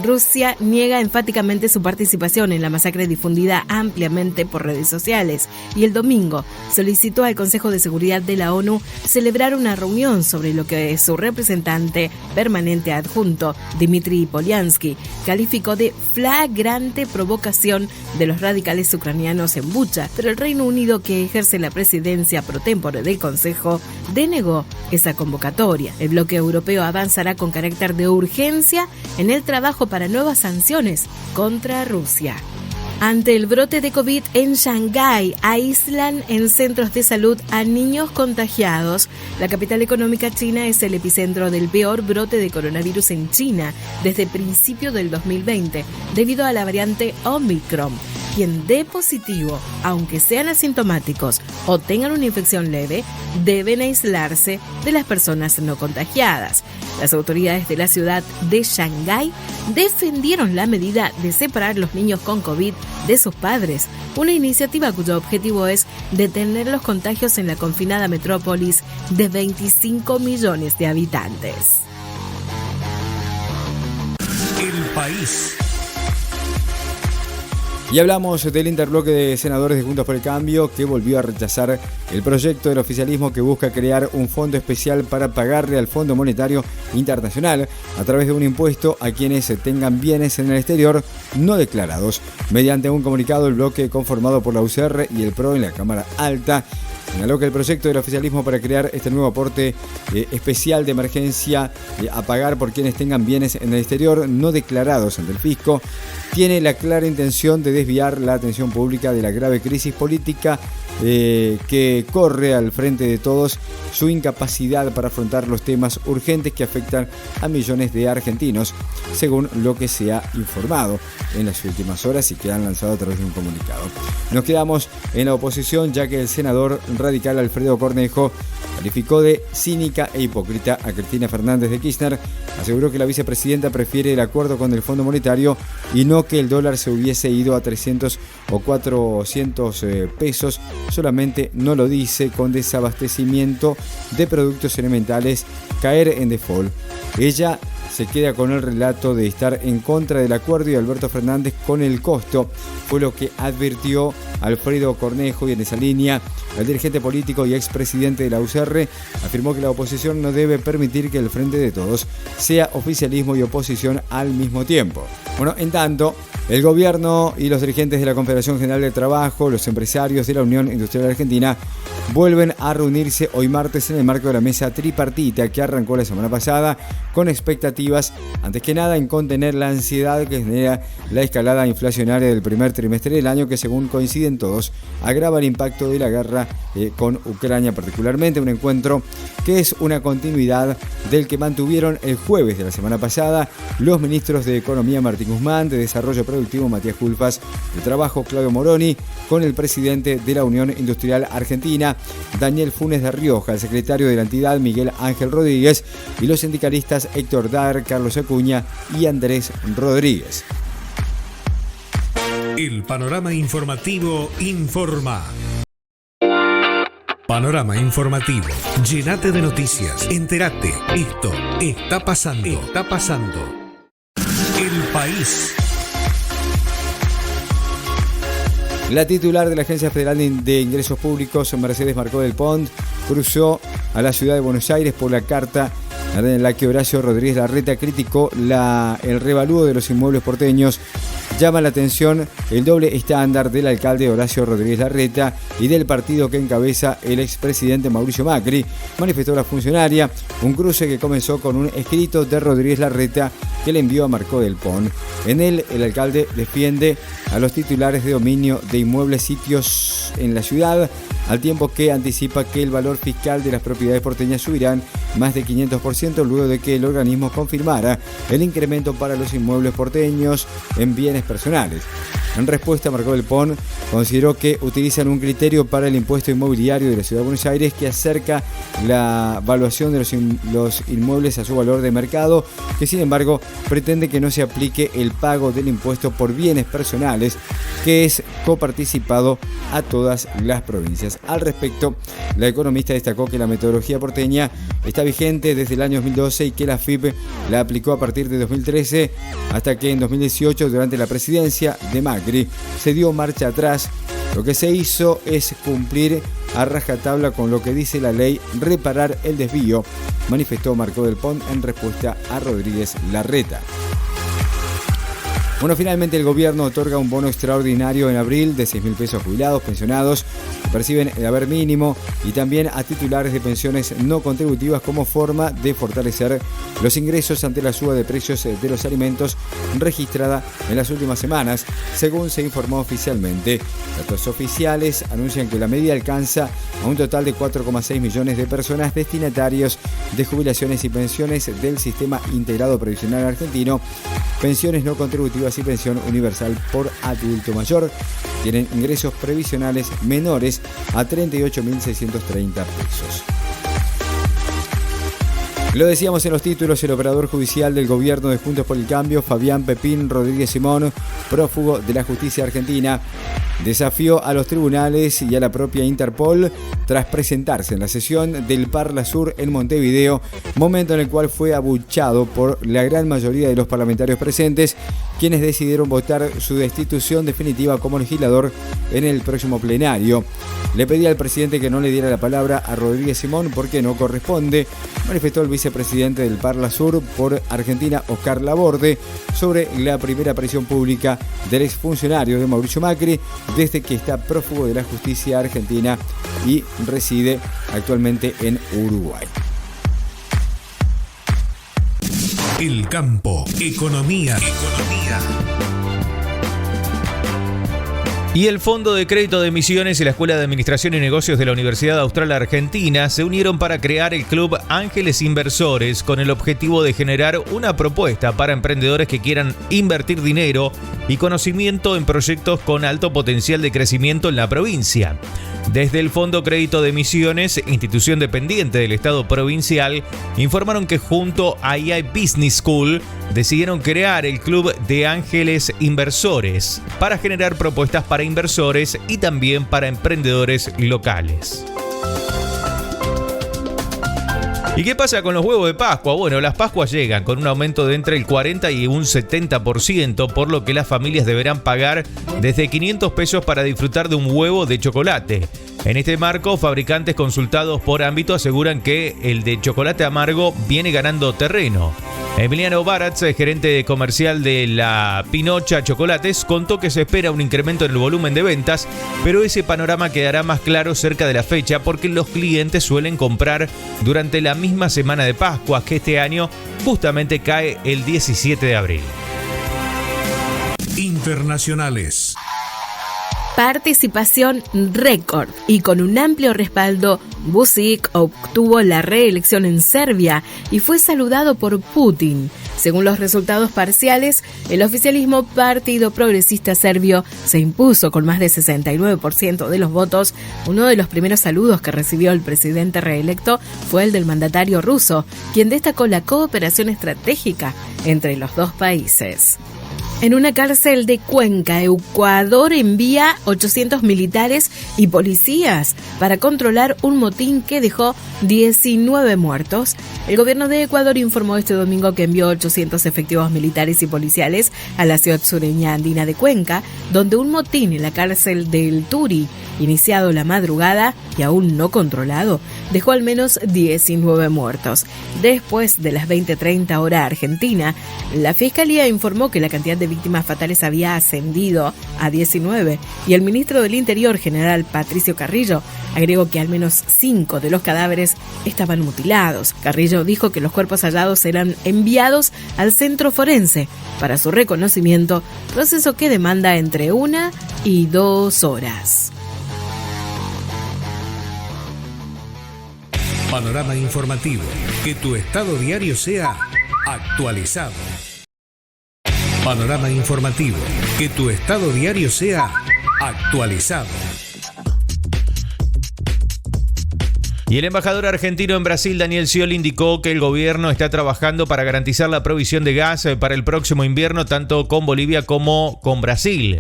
Rusia niega enfáticamente su participación en la masacre difundida ampliamente por redes sociales y el domingo solicitó al Consejo de Seguridad de la ONU celebrar una reunión sobre lo que su representante permanente adjunto, Dmitry Polyansky, calificó de flagrante provocación de los radicales ucranianos en Bucha, pero el Reino Unido, que ejerce la presidencia pro tempore del Consejo, denegó esa convocatoria. El bloque europeo avanzará con carácter de urgencia en el trabajo para nuevas sanciones contra Rusia. Ante el brote de COVID en Shanghái, aíslan en centros de salud a niños contagiados. La capital económica china es el epicentro del peor brote de coronavirus en China desde principios del 2020, debido a la variante Omicron. Quien dé positivo, aunque sean asintomáticos o tengan una infección leve, deben aislarse de las personas no contagiadas. Las autoridades de la ciudad de Shanghái defendieron la medida de separar los niños con COVID de sus padres, una iniciativa cuyo objetivo es detener los contagios en la confinada metrópolis de 25 millones de habitantes. El país. Y hablamos del interbloque de senadores de Juntos por el Cambio, que volvió a rechazar el proyecto del oficialismo que busca crear un fondo especial para pagarle al Fondo Monetario Internacional a través de un impuesto a quienes tengan bienes en el exterior no declarados. Mediante un comunicado, el bloque conformado por la UCR y el PRO en la Cámara Alta señaló que el proyecto del oficialismo para crear este nuevo aporte especial de emergencia a pagar por quienes tengan bienes en el exterior no declarados ante el fisco tiene la clara intención de desviar la atención pública de la grave crisis política que corre al frente de todos, su incapacidad para afrontar los temas urgentes que afectan a millones de argentinos, según lo que se ha informado en las últimas horas y que han lanzado a través de un comunicado. Nos quedamos en la oposición, ya que el senador radical Alfredo Cornejo calificó de cínica e hipócrita a Cristina Fernández de Kirchner. Aseguró que la vicepresidenta prefiere el acuerdo con el Fondo Monetario y no que el dólar se hubiese ido a 300 o 400 pesos. Solamente no lo dice con desabastecimiento de productos elementales, caer en default. Ella se queda con el relato de estar en contra del acuerdo y Alberto Fernández con el costo, fue lo que advirtió Alfredo Cornejo. Y en esa línea, el dirigente político y expresidente de la UCR afirmó que la oposición no debe permitir que el Frente de Todos sea oficialismo y oposición al mismo tiempo. Bueno, en tanto, el gobierno y los dirigentes de la Confederación General de Trabajo, los empresarios de la Unión Industrial Argentina, vuelven a reunirse hoy martes en el marco de la mesa tripartita que arrancó la semana pasada, con expectativas, antes que nada, en contener la ansiedad que genera la escalada inflacionaria del primer trimestre del año, que según coinciden todos, agrava el impacto de la guerra con Ucrania particularmente. Un encuentro que es una continuidad del que mantuvieron el jueves de la semana pasada los ministros de Economía Martín Guzmán, de Desarrollo Productivo Matías Culfas, de Trabajo Claudio Moroni, con el presidente de la Unión Industrial Argentina, Daniel Funes de Rioja, el secretario de la entidad, Miguel Ángel Rodríguez, y los sindicalistas Héctor Dar, Carlos Acuña y Andrés Rodríguez. El panorama informativo informa. Panorama informativo. Llénate de noticias. Entérate. Esto está pasando. Está pasando. El país. La titular de la Agencia Federal de Ingresos Públicos, Mercedes Marcó del Pont, cruzó a la ciudad de Buenos Aires por la carta en la que Horacio Rodríguez Larreta criticó el revalúo de los inmuebles porteños. Llama la atención el doble estándar del alcalde Horacio Rodríguez Larreta y del partido que encabeza el expresidente Mauricio Macri, manifestó la funcionaria. Un cruce que comenzó con un escrito de Rodríguez Larreta que le envió a Marcó del Pont. En él, el alcalde defiende a los titulares de dominio de inmuebles sitios en la ciudad, al tiempo que anticipa que el valor fiscal de las propiedades porteñas subirán más de 500% luego de que el organismo confirmara el incremento para los inmuebles porteños en bienes personales. En respuesta, Marcó del Pon consideró que utilizan un criterio para el impuesto inmobiliario de la Ciudad de Buenos Aires que acerca la valuación de los inmuebles a su valor de mercado, que sin embargo pretende que no se aplique el pago del impuesto por bienes personales, que es coparticipado a todas las provincias. Al respecto, la economista destacó que la metodología porteña está vigente desde el año 2012 y que la FIP la aplicó a partir de 2013 hasta que en 2018, durante la presidencia de Macri, se dio marcha atrás. Lo que se hizo es cumplir a rajatabla con lo que dice la ley, reparar el desvío, manifestó Marcó del Pon en respuesta a Rodríguez Larreta. Bueno, finalmente el gobierno otorga un bono extraordinario en abril de 6.000 pesos a jubilados, pensionados que perciben el haber mínimo y también a titulares de pensiones no contributivas como forma de fortalecer los ingresos ante la suba de precios de los alimentos registrada en las últimas semanas, según se informó oficialmente. Datos oficiales anuncian que la medida alcanza a un total de 4,6 millones de personas destinatarios de jubilaciones y pensiones del Sistema Integrado Previsional Argentino, pensiones no contributivas y pensión universal por adulto mayor. Tienen ingresos previsionales menores a 38.630 pesos. Lo decíamos en los títulos, el operador judicial del gobierno de Juntos por el Cambio, Fabián Pepín Rodríguez Simón, prófugo de la justicia argentina, desafió a los tribunales y a la propia Interpol tras presentarse en la sesión del Parla Sur en Montevideo, momento en el cual fue abuchado por la gran mayoría de los parlamentarios presentes, quienes decidieron votar su destitución definitiva como legislador en el próximo plenario. Le pedí al presidente que no le diera la palabra a Rodríguez Simón porque no corresponde, manifestó el vicepresidente del Parla Sur por Argentina, Oscar Laborde, sobre la primera aparición pública del exfuncionario de Mauricio Macri desde que está prófugo de la justicia argentina y reside actualmente en Uruguay. El campo, economía. Y el Fondo de Crédito de Misiones y la Escuela de Administración y Negocios de la Universidad Austral Argentina se unieron para crear el Club Ángeles Inversores con el objetivo de generar una propuesta para emprendedores que quieran invertir dinero y conocimiento en proyectos con alto potencial de crecimiento en la provincia. Desde el Fondo Crédito de Misiones, institución dependiente del Estado provincial, informaron que junto a AI Business School decidieron crear el Club de Ángeles Inversores para generar propuestas para inversores y también para emprendedores locales. ¿Y qué pasa con los huevos de Pascua? Bueno, las Pascuas llegan con un aumento de entre el 40 y un 70%, por lo que las familias deberán pagar desde 500 pesos para disfrutar de un huevo de chocolate. En este marco, fabricantes consultados por ámbito aseguran que el de chocolate amargo viene ganando terreno. Emiliano Baratz, gerente comercial de la Pinocha Chocolates, contó que se espera un incremento en el volumen de ventas, pero ese panorama quedará más claro cerca de la fecha porque los clientes suelen comprar durante la misma semana de Pascua, que este año justamente cae el 17 de abril. Internacionales. Participación récord y con un amplio respaldo, Vučić obtuvo la reelección en Serbia y fue saludado por Putin. Según los resultados parciales, el oficialismo Partido Progresista Serbio se impuso con más de 69% de los votos. Uno de los primeros saludos que recibió el presidente reelecto fue el del mandatario ruso, quien destacó la cooperación estratégica entre los dos países. En una cárcel de Cuenca, Ecuador envía 800 militares y policías para controlar un motín que dejó 19 muertos. El gobierno de Ecuador informó este domingo que envió 800 efectivos militares y policiales a la ciudad sureña andina de Cuenca, donde un motín en la cárcel del Turi, iniciado la madrugada y aún no controlado, dejó al menos 19 muertos. Después de las 20:30 hora argentina, la Fiscalía informó que la cantidad de víctimas fatales había ascendido a 19 y el ministro del Interior, general Patricio Carrillo, agregó que al menos 5 de los cadáveres estaban mutilados. Carrillo dijo que los cuerpos hallados serán enviados al centro forense para su reconocimiento, proceso que demanda entre 1 y 2 horas. Panorama informativo. Que tu estado diario sea actualizado. Panorama informativo. Que tu estado diario sea actualizado. Y el embajador argentino en Brasil, Daniel Scioli, indicó que el gobierno está trabajando para garantizar la provisión de gas para el próximo invierno, tanto con Bolivia como con Brasil.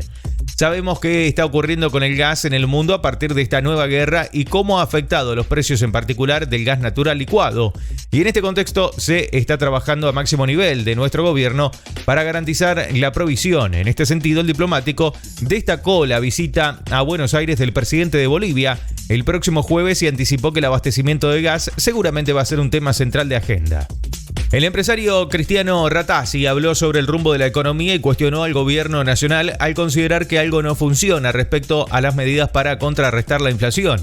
Sabemos qué está ocurriendo con el gas en el mundo a partir de esta nueva guerra y cómo ha afectado los precios en particular del gas natural licuado. Y en este contexto se está trabajando a máximo nivel de nuestro gobierno para garantizar la provisión. En este sentido, el diplomático destacó la visita a Buenos Aires del presidente de Bolivia el próximo jueves y anticipó que el abastecimiento de gas seguramente va a ser un tema central de agenda. El empresario Cristiano Ratazzi habló sobre el rumbo de la economía y cuestionó al gobierno nacional al considerar que algo no funciona respecto a las medidas para contrarrestar la inflación.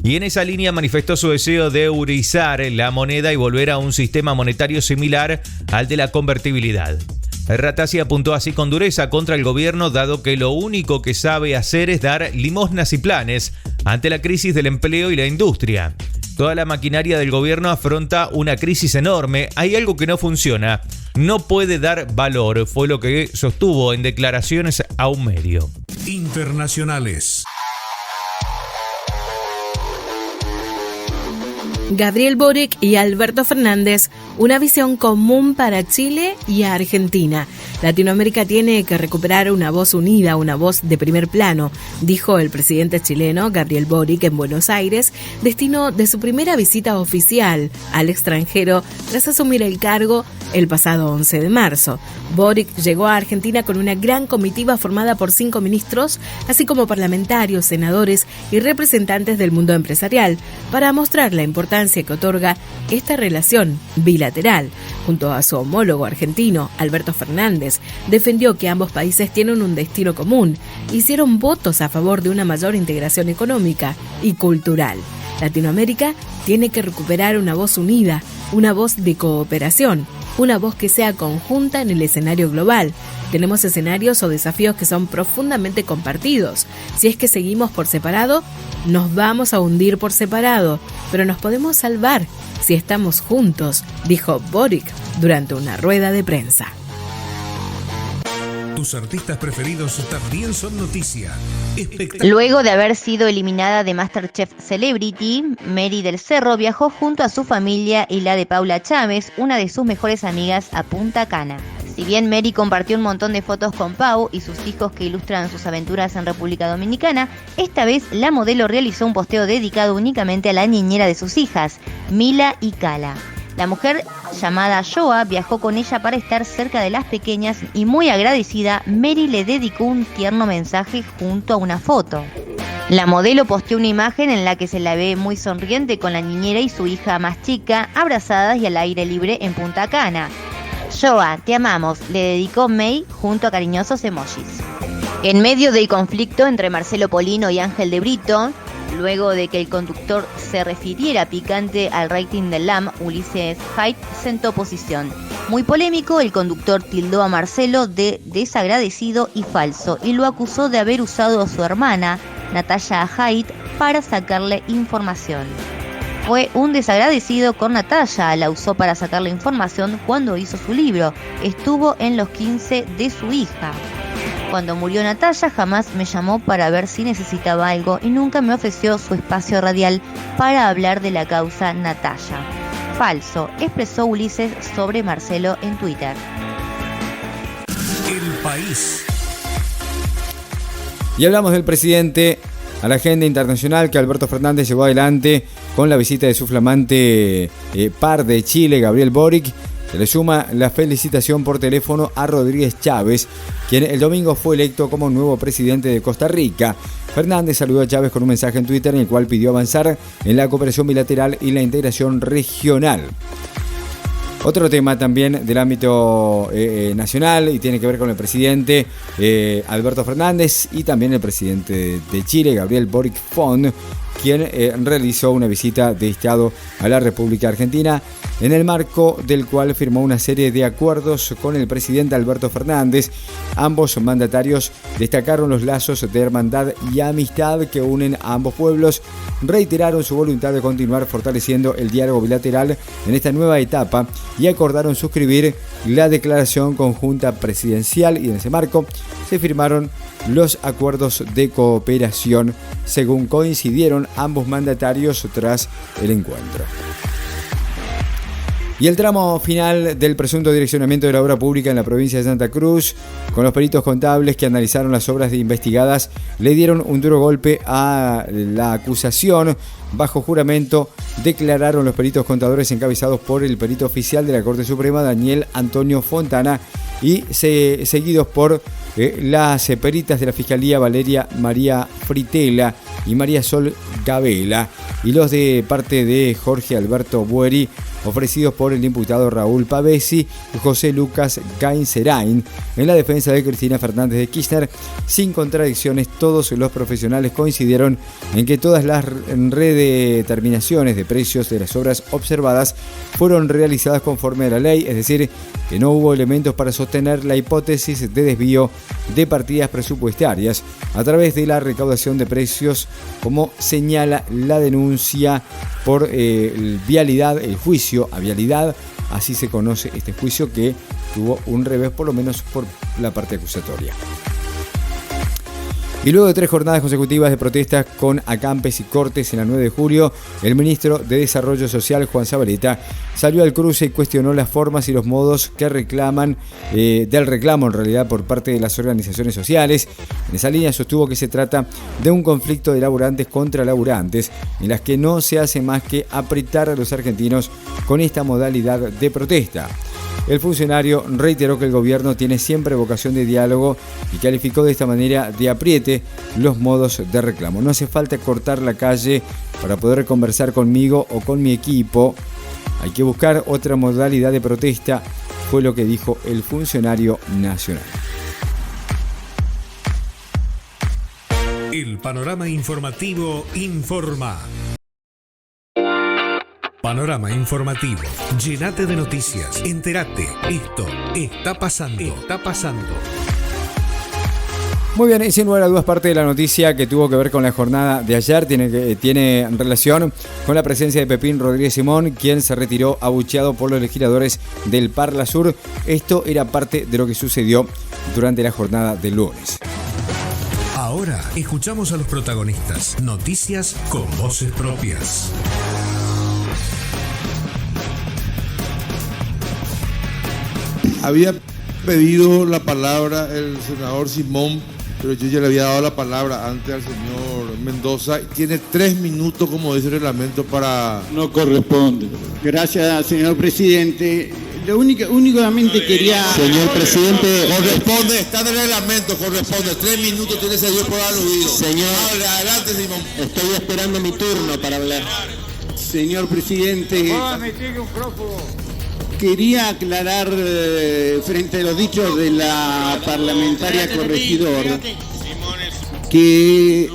Y en esa línea manifestó su deseo de eurizar la moneda y volver a un sistema monetario similar al de la convertibilidad. Ratazzi apuntó así con dureza contra el gobierno, dado que lo único que sabe hacer es dar limosnas y planes ante la crisis del empleo y la industria. Toda la maquinaria del gobierno afronta una crisis enorme. Hay algo que no funciona. No puede dar valor, fue lo que sostuvo en declaraciones a un medio. Internacionales. Gabriel Boric y Alberto Fernández, una visión común para Chile y Argentina. Latinoamérica tiene que recuperar una voz unida, una voz de primer plano, dijo el presidente chileno Gabriel Boric en Buenos Aires, destino de su primera visita oficial al extranjero tras asumir el cargo el pasado 11 de marzo. Boric llegó a Argentina con una gran comitiva formada por 5 ministros, así como parlamentarios, senadores y representantes del mundo empresarial, para mostrar la importancia que otorga esta relación bilateral. Junto a su homólogo argentino, Alberto Fernández, defendió que ambos países tienen un destino común. Hicieron votos a favor de una mayor integración económica y cultural. Latinoamérica tiene que recuperar una voz unida, una voz de cooperación, una voz que sea conjunta en el escenario global. Tenemos escenarios o desafíos que son profundamente compartidos. Si es que seguimos por separado, nos vamos a hundir por separado, pero nos podemos salvar si estamos juntos, dijo Boric durante una rueda de prensa. Tus artistas preferidos también son noticia. Luego de haber sido eliminada de MasterChef Celebrity, Mary del Cerro viajó junto a su familia y la de Paula Chávez, una de sus mejores amigas, a Punta Cana. Si bien Mary compartió un montón de fotos con Pau y sus hijos que ilustran sus aventuras en República Dominicana, esta vez la modelo realizó un posteo dedicado únicamente a la niñera de sus hijas, Mila y Cala. La mujer, llamada Joa, viajó con ella para estar cerca de las pequeñas y, muy agradecida, Mary le dedicó un tierno mensaje junto a una foto. La modelo posteó una imagen en la que se la ve muy sonriente con la niñera y su hija más chica, abrazadas y al aire libre en Punta Cana. Joa, te amamos, le dedicó May junto a cariñosos emojis. En medio del conflicto entre Marcelo Polino y Ángel de Brito, luego de que el conductor se refiriera picante al rating del LAM, Ulises Haidt sentó posición. Muy polémico, el conductor tildó a Marcelo de desagradecido y falso y lo acusó de haber usado a su hermana, Natalia Haidt, para sacarle información. Fue un desagradecido con Natalia, la usó para sacarle información cuando hizo su libro. Estuvo en los 15 de su hija. Cuando murió Natalia, jamás me llamó para ver si necesitaba algo y nunca me ofreció su espacio radial para hablar de la causa Natalia. Falso, expresó Ulises sobre Marcelo en Twitter. El país. Y hablamos del presidente a la agenda internacional que Alberto Fernández llevó adelante con la visita de su flamante par de Chile, Gabriel Boric. Se le suma la felicitación por teléfono a Rodríguez Chávez, quien el domingo fue electo como nuevo presidente de Costa Rica. Fernández saludó a Chávez con un mensaje en Twitter en el cual pidió avanzar en la cooperación bilateral y la integración regional. Otro tema también del ámbito nacional y tiene que ver con el presidente Alberto Fernández y también el presidente de Chile, Gabriel Boric Font, quien realizó una visita de Estado a la República Argentina, en el marco del cual firmó una serie de acuerdos con el presidente Alberto Fernández. Ambos mandatarios destacaron los lazos de hermandad y amistad que unen a ambos pueblos, reiteraron su voluntad de continuar fortaleciendo el diálogo bilateral en esta nueva etapa y acordaron suscribir la declaración conjunta presidencial, y en ese marco se firmaron los acuerdos de cooperación, según coincidieron ambos mandatarios tras el encuentro. Y el tramo final del presunto direccionamiento de la obra pública en la provincia de Santa Cruz, con los peritos contables que analizaron las obras investigadas, le dieron un duro golpe a la acusación. Bajo juramento declararon los peritos contadores encabezados por el perito oficial de la Corte Suprema, Daniel Antonio Fontana, y seguidos por las peritas de la Fiscalía, Valeria María Fritela y María Sol Gabela, y los de parte de Jorge Alberto Bueri, ofrecidos por el imputado Raúl Pavesi y José Lucas Gainzerain. En la defensa de Cristina Fernández de Kirchner, sin contradicciones, todos los profesionales coincidieron en que todas las redeterminaciones de precios de las obras observadas fueron realizadas conforme a la ley, es decir, que no hubo elementos para sostener la hipótesis de desvío de partidas presupuestarias a través de la recaudación de precios, como señala la denuncia por vialidad, el juicio a vialidad, así se conoce este juicio, que tuvo un revés por lo menos por la parte acusatoria. Y luego de 3 jornadas consecutivas de protestas con acampes y cortes en la 9 de julio, el ministro de Desarrollo Social, Juan Zabaleta, salió al cruce y cuestionó las formas y los modos que del reclamo en realidad por parte de las organizaciones sociales. En esa línea sostuvo que se trata de un conflicto de laburantes contra laburantes, en las que no se hace más que apretar a los argentinos con esta modalidad de protesta. El funcionario reiteró que el gobierno tiene siempre vocación de diálogo y calificó de esta manera de apriete los modos de reclamo. No hace falta cortar la calle para poder conversar conmigo o con mi equipo. Hay que buscar otra modalidad de protesta, fue lo que dijo el funcionario nacional. El panorama informativo informa. Panorama informativo. Llénate de noticias. Entérate. Esto está pasando. Muy bien, y sin lugar a dudas, parte de la noticia que tuvo que ver con la jornada de ayer tiene relación con la presencia de Pepín Rodríguez Simón, quien se retiró abucheado por los legisladores del Parla Sur. Esto era parte de lo que sucedió durante la jornada del lunes. Ahora escuchamos a los protagonistas. Noticias con voces propias. Había pedido la palabra el senador Simón, pero yo ya le había dado la palabra antes al señor Mendoza. Tiene 3 minutos, como dice el reglamento, para... No corresponde. Gracias, señor presidente. Lo únicamente quería... Señor presidente... Corresponde, está en el reglamento, corresponde. 3 minutos tiene ese Dios por aludido. Señor... Hable, adelante, Simón. Estoy esperando mi turno para hablar. Señor presidente... Quería aclarar frente a los dichos de la parlamentaria Corregidor que,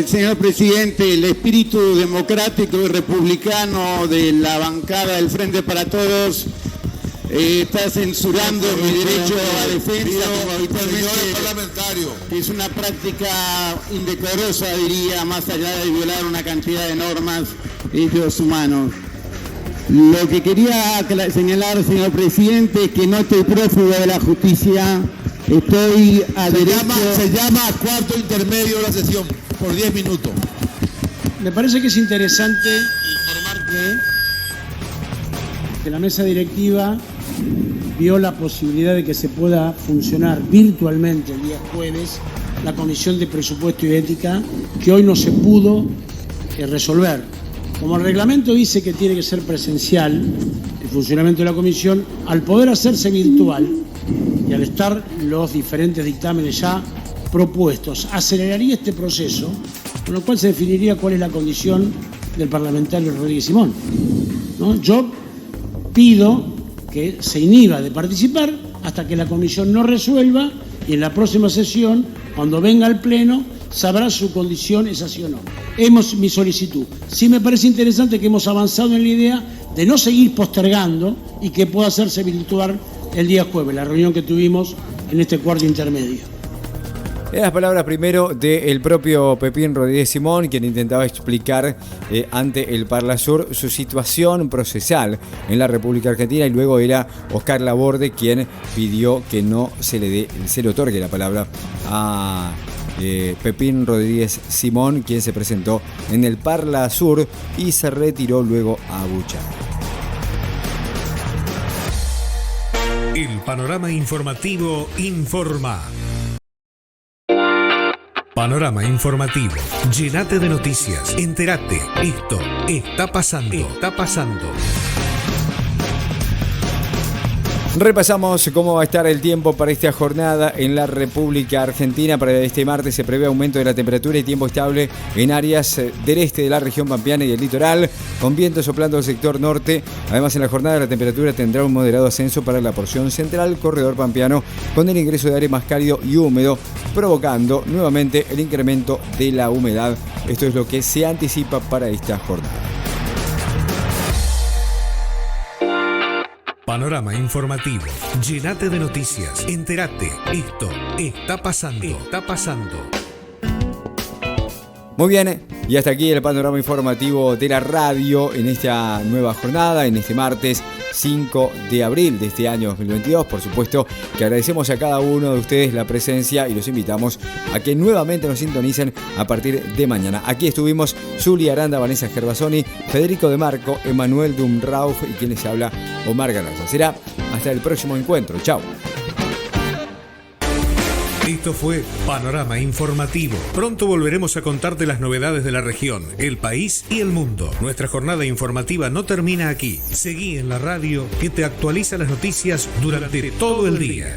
señor presidente, el espíritu democrático y republicano de la bancada del Frente para Todos está censurando mi derecho a defensa, como habitualmente es una práctica indecorosa, diría, más allá de violar una cantidad de normas y derechos humanos. Lo que quería señalar, señor presidente, es que no estoy prófugo de la justicia, estoy a derecho... Se llama cuarto intermedio de la sesión, por 10 minutos. Me parece que es interesante informar que la mesa directiva vio la posibilidad de que se pueda funcionar virtualmente el día jueves la Comisión de Presupuesto y Ética, que hoy no se pudo resolver. Como el reglamento dice que tiene que ser presencial el funcionamiento de la comisión, al poder hacerse virtual y al estar los diferentes dictámenes ya propuestos, aceleraría este proceso, con lo cual se definiría cuál es la condición del parlamentario Rodríguez Simón, ¿no? Yo pido que se inhiba de participar hasta que la comisión no resuelva, y en la próxima sesión, cuando venga al Pleno, sabrá su condición, es así o no. Mi solicitud. Sí me parece interesante que hemos avanzado en la idea de no seguir postergando y que pueda hacerse virtual el día jueves, la reunión que tuvimos en este cuarto intermedio. Las palabras primero del propio Pepín Rodríguez Simón, quien intentaba explicar ante el Parlasur su situación procesal en la República Argentina, y luego era Oscar Laborde quien pidió que no se le otorgue la palabra a Pepín Rodríguez Simón, quien se presentó en el Parlasur y se retiró luego abuchado. El panorama informativo informa. Panorama informativo. Llénate de noticias. Entérate. Esto está pasando. Está pasando. Repasamos cómo va a estar el tiempo para esta jornada en la República Argentina. Para este martes se prevé aumento de la temperatura y tiempo estable en áreas del este de la región pampeana y del litoral, con viento soplando al sector norte. Además, en la jornada la temperatura tendrá un moderado ascenso para la porción central, corredor pampeano, con el ingreso de aire más cálido y húmedo, provocando nuevamente el incremento de la humedad. Esto es lo que se anticipa para esta jornada. Panorama informativo. Llénate de noticias. Entérate. Esto está pasando. Está pasando. Muy bien, y hasta aquí el panorama informativo de la radio en esta nueva jornada, en este martes 5 de abril de este año 2022. Por supuesto que agradecemos a cada uno de ustedes la presencia y los invitamos a que nuevamente nos sintonicen a partir de mañana. Aquí estuvimos Zuli Aranda, Vanessa Gervasoni, Federico De Marco, Emanuel Dumrauf y quien les habla, Omar Galarza. Será hasta el próximo encuentro. Chao. Esto fue Panorama Informativo. Pronto volveremos a contarte las novedades de la región, el país y el mundo. Nuestra jornada informativa no termina aquí. Seguí en la radio que te actualiza las noticias durante todo el día.